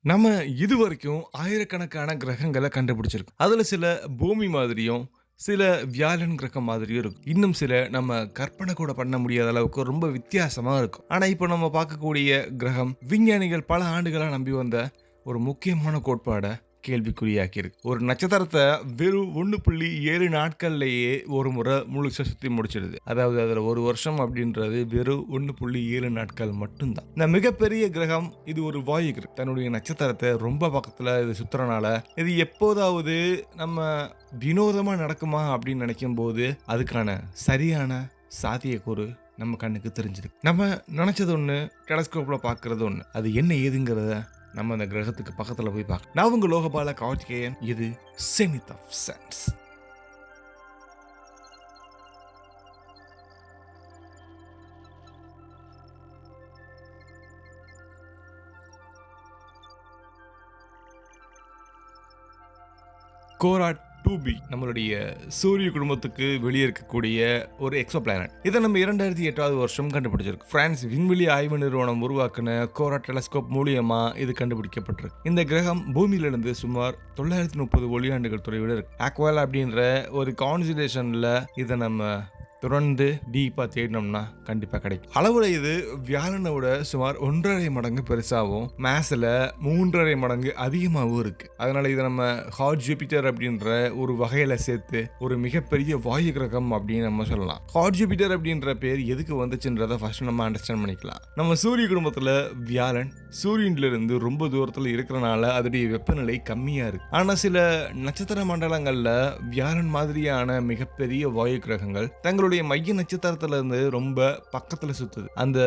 நம்ம இதுவரைக்கும் ஆயிரக்கணக்கான கிரகங்கள கண்டுபிடிச்சிருக்கோம். அதுல சில பூமி மாதிரியும், சில வியாழன் கிரகம் மாதிரியும் இருக்கும். இன்னும் சில நம்ம கற்பனை கூட பண்ண முடியாத அளவுக்கு ரொம்ப வித்தியாசமா இருக்கும். ஆனா, இப்போ நம்ம பார்க்கக்கூடிய கிரகம் விஞ்ஞானிகள் பல ஆண்டுகளா நம்பி வந்த ஒரு முக்கியமான கோட்பாட கேள்விக்குறியாக்கியிருக்கு. ஒரு நட்சத்திரத்த வெறும் 1.7 நாட்கள்லயே ஒரு முறை முழுசா சுத்தி முடிச்சிடுது. அதாவது அதுல 1 வருஷம் அப்படின்றது வெறும் 1.7 நாட்கள் மட்டும் தான். இந்த மிகப்பெரிய கிரகம் இது ஒரு வாயு கிரகம். தன்னுடைய நட்சத்திரத்த ரொம்ப பக்கத்துல இது சுத்துறனால, இது எப்போதாவது நம்ம வினோதமா நடக்குமா அப்படின்னு நினைக்கும்போது, அதுக்கான சரியான சாத்தியக்கூறு நம்ம கண்ணுக்கு தெரிஞ்சிருக்கு. நம்ம நினைச்சது ஒண்ணு, டெலஸ்கோப்ல பார்க்கிறது ஒண்ணு. அது என்ன ஏதுங்கிறத நம்ம அந்த கிரகத்துக்கு பக்கத்துல போய் பார்க்கலாம். நான் உங்க லோகபால கார்த்திகேயன். இது செனித் ஆஃப் சயின்ஸ். கோராட் 2b நம்மளுடைய சூரிய குடும்பத்துக்கு வெளியே இருக்கக்கூடிய ஒரு எக்ஸோ பிளானட். இதை நம்ம 2008வது வருஷம் கண்டுபிடிச்சிருக்கு. பிரான்ஸ் விண்வெளி ஆய்வு நிறுவனம் உருவாக்கின கோராட் டெலஸ்கோப் மூலியமா இது கண்டுபிடிக்கப்பட்டிருக்கு. இந்த கிரகம் பூமியிலிருந்து சுமார் 930 ஒளியாண்டுகள் தொலைவில் இருக்கு. ஆக்வால் அப்படின்ற ஒரு கான்ஸ்டலேஷன்ல இதை நம்ம தொடர்ந்து டீப்பா தேடினோம்னா கண்டிப்பா கிடைக்கும். அளவுல இது வியாழனை விட சுமார் 1.5 மடங்கு பெருசாகவும், மேஸ்ல 3.5 மடங்கு அதிகமாகவும் இருக்கு. அதனால இதை நம்ம ஹாட் ஜூபிட்டர் அப்படின்ற ஒரு வகையில சேர்த்து ஒரு மிகப்பெரிய வாயு கிரகம் அப்படின்னு நம்ம சொல்லலாம். ஹாட் ஜூபிட்டர் அப்படின்ற பேர் எதுக்கு வந்துச்சுன்றதை ஃபர்ஸ்ட் நம்ம அண்டர்ஸ்டாண்ட் பண்ணிக்கலாம். நம்ம சூரிய குடும்பத்துல வியாழன் சூரியன்ல இருந்து ரொம்ப தூரத்துல இருக்கிறனால அதோடைய வெப்பநிலை கம்மியா இருக்கு. ஆனா சில நட்சத்திர மண்டலங்கள்ல வியாழன் மாதிரியான மிகப்பெரிய வாயு கிரகங்கள் தங்களுடைய மைய நட்சத்திரத்துல இருந்து ரொம்ப பக்கத்துல சுத்துது. அந்த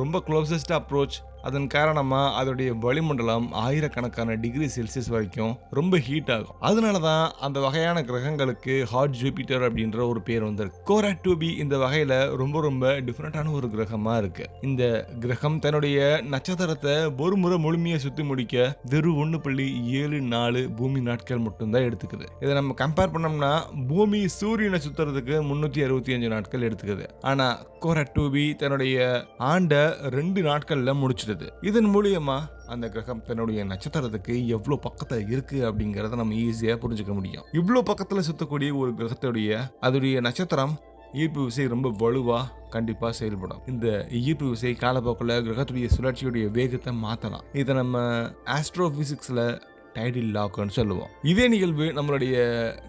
ரொம்ப க்ளோசஸ்ட் அப்ரோச் அதன் காரணமா அதோடைய வளிமண்டலம் ஆயிரக்கணக்கான டிகிரி செல்சியஸ் வரைக்கும் ரொம்ப ஹீட் ஆகும். அதனாலதான் அந்த வகையான கிரகங்களுக்கு ஹாட் ஜூபிட்டர் அப்படின்ற ஒரு பேர் வந்திருக்கு. கோராட் 2b இந்த வகையில ரொம்ப ரொம்ப டிஃபரெண்டான ஒரு கிரகமா இருக்கு. இந்த கிரகம் தன்னுடைய நட்சத்திரத்தை ஒரு முறை முழுமையா சுத்தி முடிக்க வெறும் 1.74 பூமி நாட்கள் மட்டும்தான் எடுத்துக்குது. இதை நம்ம கம்பேர் பண்ணோம்னா பூமி சூரியனை சுத்துறதுக்கு 365 நாட்கள் எடுத்துக்குது. ஆனா கோராட் 2b தன்னுடைய ஆண்ட 2 நாட்கள்ல முடிச்சிடுது. இதன் மூலியமா அந்த கிரகம் தன்னுடைய நட்சத்திரத்துக்கு எவ்வளவு பக்கத்துல இருக்கு அப்படிங்கறத நம்ம ஈஸியா புரிஞ்சுக்க முடியும். இவ்வளவு பக்கத்துல சுத்தக்கூடிய ஒரு கிரகத்துடைய அதோடைய நட்சத்திரம் ஈர்ப்பு விசை ரொம்ப வலுவா கண்டிப்பா செயல்படும். இந்த ஈர்ப்பு விசை காலப்போக்கில் கிரகத்துடைய சுழற்சியுடைய வேகத்தை மாத்தலாம். இதை நம்ம ஆஸ்ட்ரோபிசிக்ஸ்ல டைடில் லாக்னு சொல்லுவோம். இதே நிகழ்வு நம்மளுடைய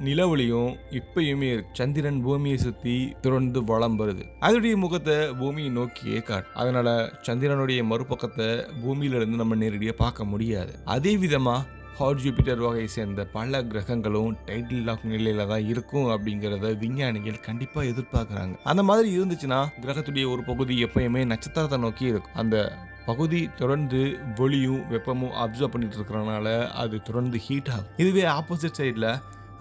நிலவொளியும் இப்பயுமே சந்திரன் பூமியை சுத்தி தொடர்ந்து வளம் வருது. அதோடைய முகத்தை பூமியை நோக்கியே காட்டும். அதனால சந்திரனுடைய மறுபக்கத்தை பூமியில இருந்து நம்ம நேரடியாக பார்க்க முடியாது. அதே விதமா ஹாட் ஜூபிட்டர் வகையை சேர்ந்த பல கிரகங்களும் டைட்டில் லாக் நிலையில தான் இருக்கும் அப்படிங்கறத விஞ்ஞானிகள் கண்டிப்பா எதிர்பார்க்கறாங்க. அந்த மாதிரி இருந்துச்சுன்னா கிரகத்துடைய ஒரு பகுதி எப்பயுமே நட்சத்திரத்தை நோக்கி இருக்கும். அந்த பகுதி தொடர்ந்து ஒளியும் வெப்பமும் அப்சர்வ் பண்ணிட்டு இருக்கிறனால அது தொடர்ந்து ஹீட் ஆகும். இதுவே ஆப்போசிட் சைட்ல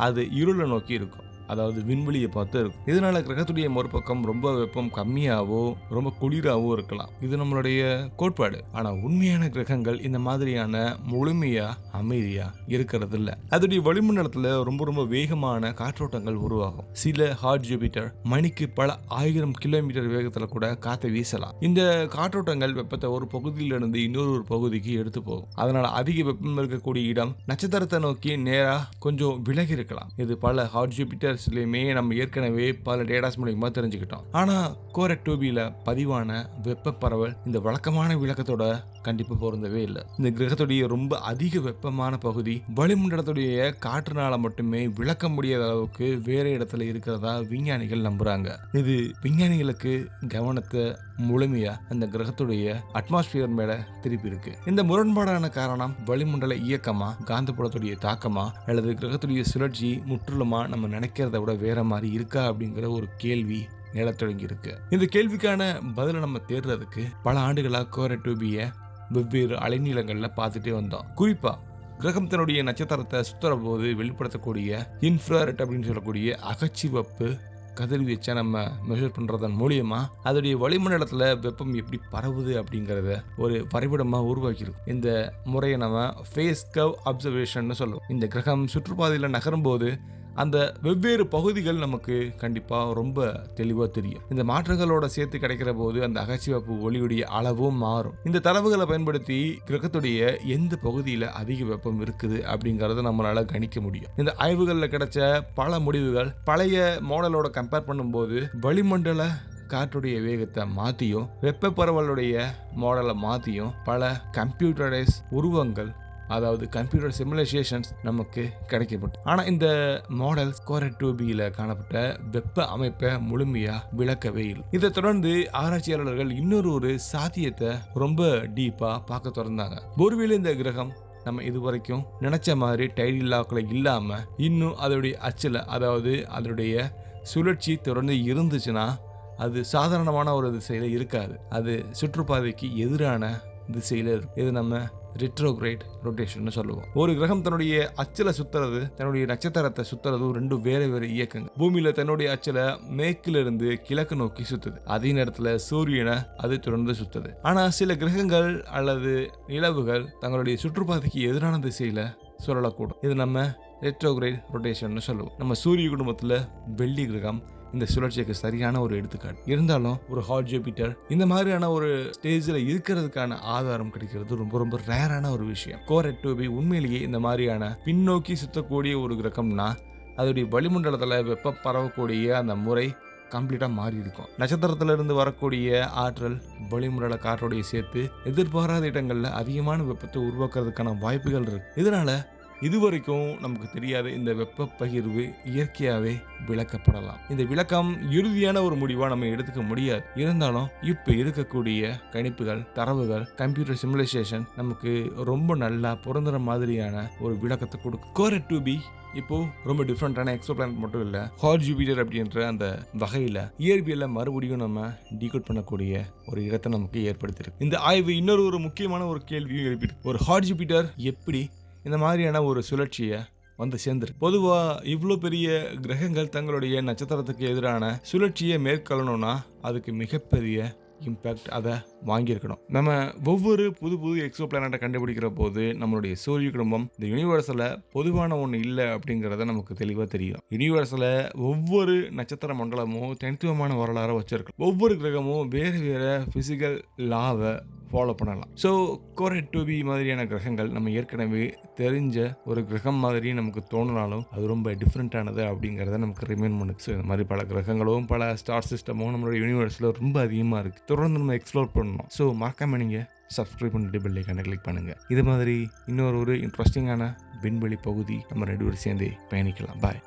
அது இருளை நோக்கி இருக்கும். அதாவது விண்வெளியை பார்த்து இருக்கும். இதனால கிரகத்துடைய மறுபக்கம் ரொம்ப வெப்பம் கம்மியாவோ ரொம்ப குளிராவோ இருக்கலாம். இது நம்மளுடைய கோட்பாடு. ஆனா உண்மையான கிரகங்கள் இந்த மாதிரியான முழுமையா அமைதியா இருக்கிறது இல்ல. அதோடைய வளிமண்டலத்துல ரொம்ப ரொம்ப வேகமான காற்றோட்டங்கள் உருவாகும். சில ஹாட் ஜூபிட்டர் மணிக்கு பல 1000 கிலோமீட்டர் வேகத்துல கூட காற்றை வீசலாம். இந்த காற்றோட்டங்கள் வெப்பத்தை ஒரு பகுதியிலிருந்து இன்னொரு பகுதிக்கு எடுத்து போகும். அதனால அதிக வெப்பம் இருக்கக்கூடிய இடம் நட்சத்திரத்தை நோக்கி நேரா கொஞ்சம் விலகி இருக்கலாம். இது பல ஹாட் ஜூபிட்டர் நம்ம ஏற்கனவே பல டேட்டாஸ் மூலமா தெரிஞ்சுக்கிட்டோம். ஆனா கோராட் 2bல பதிவான வெப்ப பரவல் இந்த வழக்கமான விளக்கத்தோட கண்டிப்பா பொருந்தவே இல்லை. இந்த கிரகத்துடைய ரொம்ப அதிக வெப்பமான பகுதி வளிமண்டலத்துடைய காற்றுனால மட்டுமே விளக்க முடியாத அளவுக்கு வேற இடத்துல இருக்கிறதா விஞ்ஞானிகள் நம்புறாங்க. இது விஞ்ஞானிகளுக்கு கவனத்தை முழுமையா அந்த கிரகத்துடைய அட்மாஸ்பியர் மேல திருப்பி இருக்கு. இந்த முரண்பாடான காரணம் வளிமண்டல இயக்கமா, காந்தப்புலத்துடைய தாக்கமா, அல்லது கிரகத்துடைய சுழற்சி முற்றிலுமா நம்ம நினைக்கிறத விட வேற மாதிரி இருக்கா அப்படிங்கிற ஒரு கேள்வி எழத் தொடங்கி இருக்கு. இந்த கேள்விக்கான பதிலை நம்ம தேடுறதுக்கு பல ஆண்டுகளா கோராட் 2bய வெவ்வேறு அலைநீளங்கள்ல பார்த்துட்டே வந்தோம். குறிப்பா கிரகம் தன்னுடைய நட்சத்திரத்தை சுத்துற போது வெளிப்படுத்தக்கூடிய இன்ஃப்ராரெட் அப்படின்னு சொல்லக்கூடிய அகச்சிவப்பு கதிர்வீச்சை நம்ம மெஷர் பண்றதன் மூலியமா அதோடைய வளிமண்டலத்துல வெப்பம் எப்படி பரவுது அப்படிங்கறத ஒரு வரைபடமா உருவாக்கியிருக்கும். இந்த முறையை நம்ம ஃபேஸ் கர்வ் அப்சர்வேஷன் சொல்லுவோம். இந்த கிரகம் சுற்றுப்பாதையில நகரும் போது அந்த வெவ்வேறு பகுதிகள் நமக்கு கண்டிப்பா ரொம்ப தெளிவா தெரியும். இந்த மாற்றங்களோட சேர்த்து கிடைக்கிற போது அந்த அகச்சிவப்பு ஒளியுடைய அளவும் மாறும். இந்த தரவுகளை பயன்படுத்தி கிரகத்துடைய எந்த பகுதியில் அதிக வெப்பம் இருக்குது அப்படிங்கறத நம்மளால கணிக்க முடியும். இந்த ஆய்வுகள்ல கிடைச்ச பல முடிவுகள் பழைய மாடலோட கம்பேர் பண்ணும்போது வளிமண்டல காற்றுடைய வேகத்தை மாத்தியும் வெப்ப பரவலுடைய மாடலை மாத்தியும் பல கம்ப்யூட்டரைஸ் உருவங்கள், அதாவது கம்ப்யூட்டர் சிமுலேஷன்ஸ் நமக்கு கிடைக்கப்படும். ஆனா இந்த மாடல் கோரட் 2Bல காணப்பட்ட வெப்ப அமைப்பை முழுமையா விளக்கவே இல்லை. இதை தொடர்ந்து ஆராய்ச்சியாளர்கள் இன்னொரு சாத்தியத்தை ரொம்ப டீப்பா பார்க்க தொடர்ந்தாங்க. ஒருவேளை இந்த கிரகம் நம்ம இதுவரைக்கும் நினைச்ச மாதிரி டைடில் லாக்ல இல்லாம இன்னும் அதோடைய அச்சில், அதாவது அதனுடைய சுழற்சி தொடர்ந்து இருந்துச்சுன்னா அது சாதாரணமான ஒரு திசையில இருக்காது. அது சுற்றுப்பாதைக்கு எதிரான திசையில இருக்கு. இது நம்ம ரெட்ரோகிரேட் ரொட்டேஷன் சொல்லுவோம். ஒரு கிரகம் தன்னுடைய அச்சில சுத்துறது, தன்னுடைய நட்சத்திரத்தை சுத்துறதும் ரெண்டும் வேறு வேறு இயக்கங்கள். பூமியில தன்னுடைய அச்சில மேற்குல இருந்து கிழக்கு நோக்கி சுத்துது. அதே நேரத்துல சூரியனை அது தொடர்ந்து சுத்துது. ஆனா சில கிரகங்கள் அல்லது நிலவுகள் தங்களுடைய சுற்றுப்பாதைக்கு எதிரான திசையில சுழலக்கூடும். இது நம்ம ரெட்ரோகிரேட் ரொட்டேஷன் சொல்லுவோம். நம்ம சூரிய குடும்பத்துல வெள்ளி கிரகம் இந்த சுழற்சிக்கு சரியான ஒரு எடுத்துக்காட்டு. இருந்தாலும் ஒரு ஹாட் ஜூபிட்டர் இந்த மாதிரியான ஒரு ஸ்டேஜ்ல இருக்கிறதுக்கான ஆதாரம் கிடைக்கிறது ரொம்ப ரொம்ப ரேரான ஒரு விஷயம். கோரட் 2B உண்மையிலேயே இந்த மாதிரியான பின்னோக்கி சுத்தக்கூடிய ஒரு கிரகம்னா அதோடைய வளிமண்டலத்துல வெப்ப பரவக்கூடிய அந்த முறை கம்ப்ளீட்டா மாறி இருக்கும். நட்சத்திரத்துல இருந்து வரக்கூடிய ஆற்றல் வளிமண்டல காற்றோடைய சேர்த்து எதிர்பாராத இடங்கள்ல அதிகமான வெப்பத்தை உருவாக்குறதுக்கான வாய்ப்புகள் இருக்கு. இதனால இதுவரைக்கும் நமக்கு தெரியாத இந்த வெப்ப பகிர்வு இயற்கையாவே விளக்கப்படலாம். இந்த விளக்கம் இறுதியான ஒரு முடிவா நம்ம எடுத்துக்க முடியாது. இருந்தாலும் இப்ப இருக்கக்கூடிய கணிப்புகள், தரவுகள், கம்ப்யூட்டர் சிமுலேஷன் நமக்கு ரொம்ப நல்லா பொருந்துற மாதிரியான ஒரு விளக்கத்தை கொடுக்கும். கோரட் 2B இப்போ ரொம்ப டிஃப்ரெண்டான எக்ஸோ பிளானட் மட்டும் இல்ல, ஹாட் ஜூபிட்டர் அப்படின்ற அந்த வகையில இயற்பியல மறுபடியும் நம்ம டீகோட் பண்ணக்கூடிய ஒரு இடத்தை நமக்கு ஏற்படுத்தியிருக்கு. இந்த ஆய்வு இன்னொரு முக்கியமான ஒரு கேள்வியும் எழுப்பியிருக்கு. ஒரு ஹாட் ஜூபிட்டர் எப்படி இந்த மாதிரியான ஒரு சுழற்சியை வந்து சேர்ந்துருக்கு? பொதுவா இவ்வளோ பெரிய கிரகங்கள் தங்களுடைய நட்சத்திரத்துக்கு எதிரான சுழற்சியை மேற்கொள்ளணும்னா அதுக்கு மிகப்பெரிய இம்பேக்ட் அதை வாங்கியிருக்கணும். நம்ம ஒவ்வொரு புது எக்ஸோ பிளானட்டை கண்டுபிடிக்கிற போது நம்மளுடைய சூரிய குடும்பம் இந்த யூனிவர்ஸில் பொதுவான ஒன்று இல்லை அப்படிங்கிறத நமக்கு தெளிவாக தெரியும். யூனிவர்ஸில் ஒவ்வொரு நட்சத்திர மண்டலமும் தனித்துவமான வரலாறு வச்சிருக்கு. ஒவ்வொரு கிரகமும் வேறு வேறு ஃபிசிக்கல் லாவை ஃபாலோ பண்ணலாம். ஸோ கோரட் 2B மாதிரியான கிரகங்கள் நம்ம ஏற்கனவே தெரிஞ்ச ஒரு கிரகம் மாதிரி நமக்கு தோணினாலும் அது ரொம்ப டிஃப்ரெண்ட்டானது அப்படிங்கிறத நமக்கு ரிமைண்ட் பண்ணுது. ஸோ இந்த மாதிரி பல கிரகங்களும் பல ஸ்டார் சிஸ்டமும் நம்மளோட யூனிவர்ஸில் ரொம்ப அதிகமாக இருக்குது. தொடர்ந்து நம்ம எக்ஸ்ப்ளோர் பண்ணணும். ஸோ மறக்காம நீங்கள் சப்ஸ்கிரைப் பண்ணிட்டு பெல் ஐக்கானை கிளிக் பண்ணுங்கள். இது மாதிரி இன்னொரு இன்ட்ரெஸ்டிங்கான விண்வெளி பகுதி நம்ம ரெண்டு பேரும் சேர்ந்து பயணிக்கலாம். பாய்.